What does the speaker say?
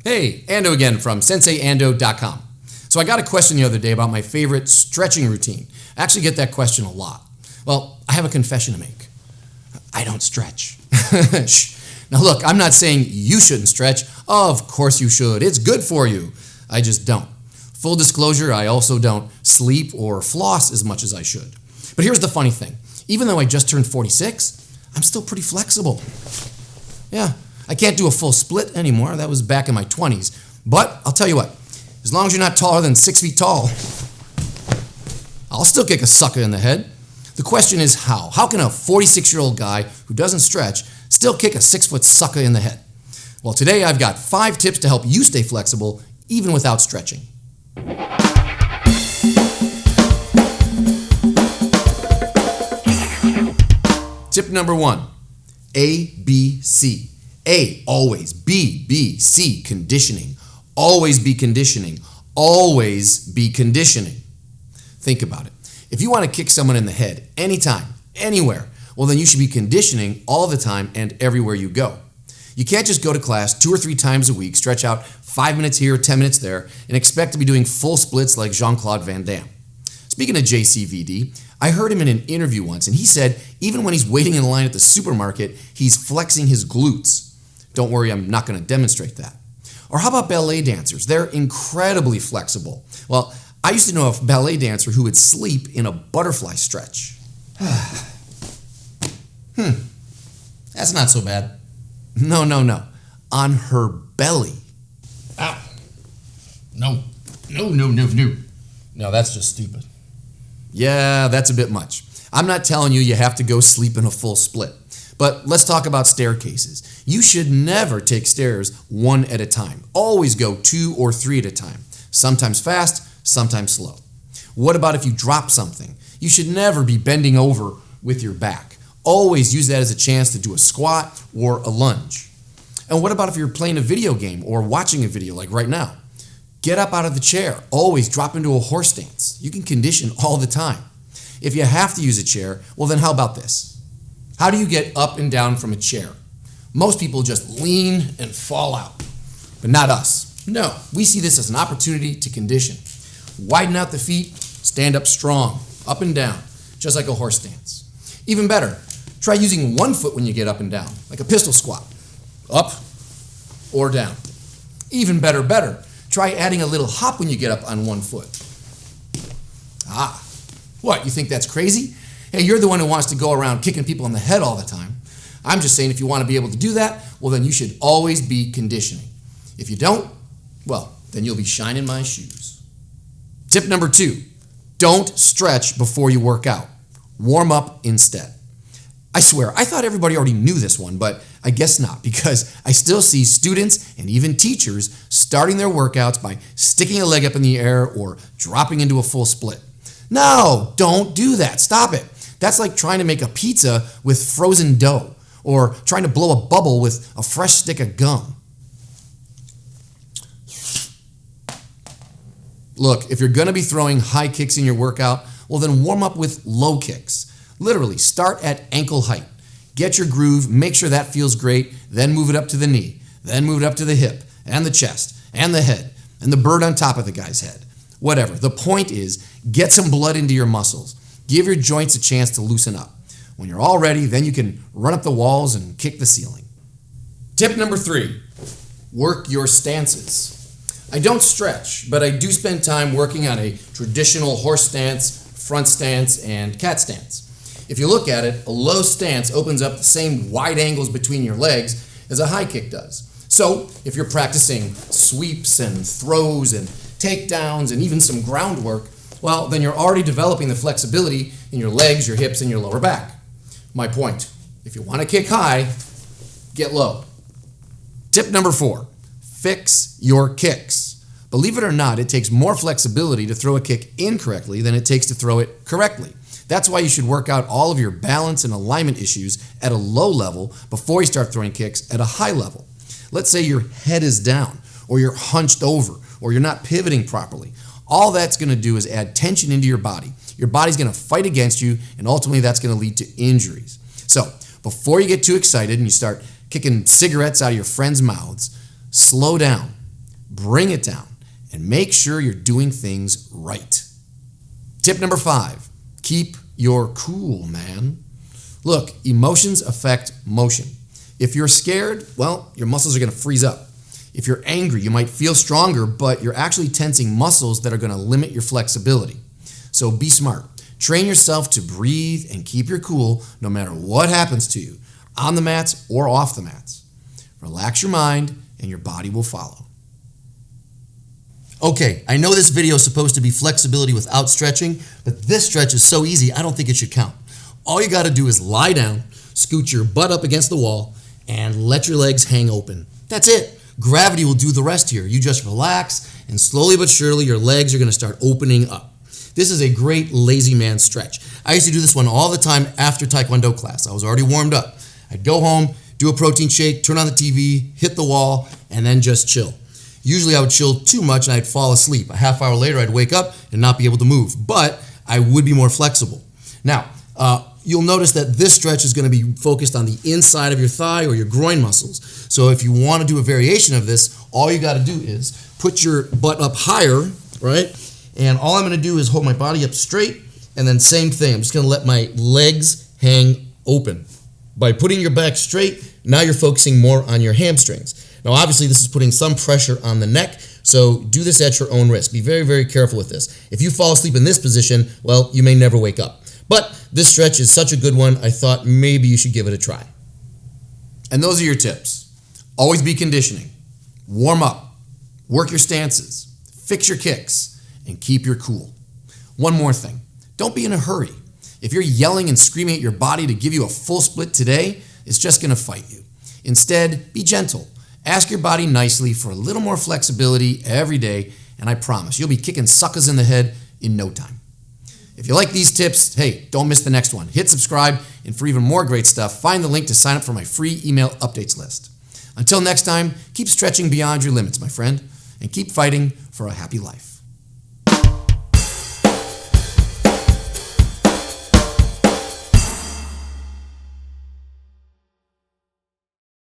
Hey, Ando again from SenseiAndo.com. So I got a question the other day about my favorite stretching routine. I actually get that question a lot. Well, I have a confession to make. I don't stretch. Shh. Now look, I'm not saying you shouldn't stretch. Of course you should. It's good for you. I just don't. Full disclosure, I also don't sleep or floss as much as I should. But here's the funny thing. Even though I just turned 46, I'm still pretty flexible. Yeah, I can't do a full split anymore. That was back in my 20s. But I'll tell you what, as long as you're not taller than 6 feet tall, I'll still kick a sucker in the head. The question is how? How can a 46-year-old guy who doesn't stretch still kick a 6-foot sucker in the head? Well, today I've got 5 tips to help you stay flexible even without stretching. Tip number 1, ABC. A, always. B, C, conditioning. Always be conditioning. Always be conditioning. Think about it. If you want to kick someone in the head anytime, anywhere, well then you should be conditioning all the time and everywhere you go. You can't just go to class 2 or 3 times a week, stretch out 5 minutes here, 10 minutes there, and expect to be doing full splits like Jean-Claude Van Damme. Speaking of JCVD, I heard him in an interview once, and he said even when he's waiting in line at the supermarket, he's flexing his glutes. Don't worry, I'm not going to demonstrate that. Or how about ballet dancers? They're incredibly flexible. Well, I used to know a ballet dancer who would sleep in a butterfly stretch. That's not so bad. No. On her belly. Ow. No, that's just stupid. Yeah, that's a bit much. I'm not telling you have to go sleep in a full split. But let's talk about staircases. You should never take stairs one at a time. Always go 2 or 3 at a time. Sometimes fast, sometimes slow. What about if you drop something? You should never be bending over with your back. Always use that as a chance to do a squat or a lunge. And what about if you're playing a video game or watching a video like right now? Get up out of the chair. Always drop into a horse stance. You can condition all the time. If you have to use a chair, well then how about this? How do you get up and down from a chair? Most people just lean and fall out, but not us. No, we see this as an opportunity to condition. Widen out the feet, stand up strong, up and down, just like a horse stance. Even better, try using one foot when you get up and down, like a pistol squat, up or down. Even better, try adding a little hop when you get up on one foot. What, you think that's crazy? Hey, you're the one who wants to go around kicking people in the head all the time. I'm just saying if you want to be able to do that, well then you should always be conditioning. If you don't, well, then you'll be shining my shoes. Tip number 2, don't stretch before you work out. Warm up instead. I swear, I thought everybody already knew this one, but I guess not, because I still see students and even teachers starting their workouts by sticking a leg up in the air or dropping into a full split. No, don't do that. Stop it. That's like trying to make a pizza with frozen dough or trying to blow a bubble with a fresh stick of gum. Look, if you're going to be throwing high kicks in your workout, well then warm up with low kicks. Literally, start at ankle height. Get your groove, make sure that feels great, then move it up to the knee, then move it up to the hip and the chest and the head and the bird on top of the guy's head. Whatever. The point is, get some blood into your muscles. Give your joints a chance to loosen up. When you're all ready, then you can run up the walls and kick the ceiling. Tip number 3, work your stances. I don't stretch, but I do spend time working on a traditional horse stance, front stance, and cat stance. If you look at it, a low stance opens up the same wide angles between your legs as a high kick does. So if you're practicing sweeps and throws and takedowns and even some groundwork, well, then you're already developing the flexibility in your legs, your hips, and your lower back. My point, if you want to kick high, get low. Tip number 4, fix your kicks. Believe it or not, it takes more flexibility to throw a kick incorrectly than it takes to throw it correctly. That's why you should work out all of your balance and alignment issues at a low level before you start throwing kicks at a high level. Let's say your head is down, or you're hunched over, or you're not pivoting properly. All that's going to do is add tension into your body. Your body's going to fight against you, and ultimately that's going to lead to injuries. So before you get too excited and you start kicking cigarettes out of your friends' mouths, slow down, bring it down, and make sure you're doing things right. Tip number 5, keep your cool, man. Look, emotions affect motion. If you're scared, well, your muscles are going to freeze up. If you're angry, you might feel stronger, but you're actually tensing muscles that are going to limit your flexibility. So be smart. Train yourself to breathe and keep your cool no matter what happens to you, on the mats or off the mats. Relax your mind and your body will follow. Okay, I know this video is supposed to be flexibility without stretching, but this stretch is so easy, I don't think it should count. All you got to do is lie down, scoot your butt up against the wall, and let your legs hang open. That's it. Gravity will do the rest here. You just relax, and slowly but surely your legs are going to start opening up. This is a great lazy man stretch. I used to do this one all the time after Taekwondo class. I was already warmed up. I'd go home, do a protein shake, turn on the TV, hit the wall, and then just chill. Usually I would chill too much and I'd fall asleep. A half hour later I'd wake up and not be able to move, but I would be more flexible. Now, you'll notice that this stretch is going to be focused on the inside of your thigh or your groin muscles. So if you want to do a variation of this, all you got to do is put your butt up higher, right? And all I'm going to do is hold my body up straight, and then same thing. I'm just going to let my legs hang open. By putting your back straight, now you're focusing more on your hamstrings. Now, obviously, this is putting some pressure on the neck, so do this at your own risk. Be very, very careful with this. If you fall asleep in this position, well, you may never wake up. But this stretch is such a good one, I thought maybe you should give it a try. And those are your tips. Always be conditioning. Warm up. Work your stances. Fix your kicks. And keep your cool. One more thing. Don't be in a hurry. If you're yelling and screaming at your body to give you a full split today, it's just going to fight you. Instead, be gentle. Ask your body nicely for a little more flexibility every day, and I promise you'll be kicking suckers in the head in no time. If you like these tips, hey, don't miss the next one. Hit subscribe, and for even more great stuff, find the link to sign up for my free email updates list. Until next time, keep stretching beyond your limits, my friend, and keep fighting for a happy life.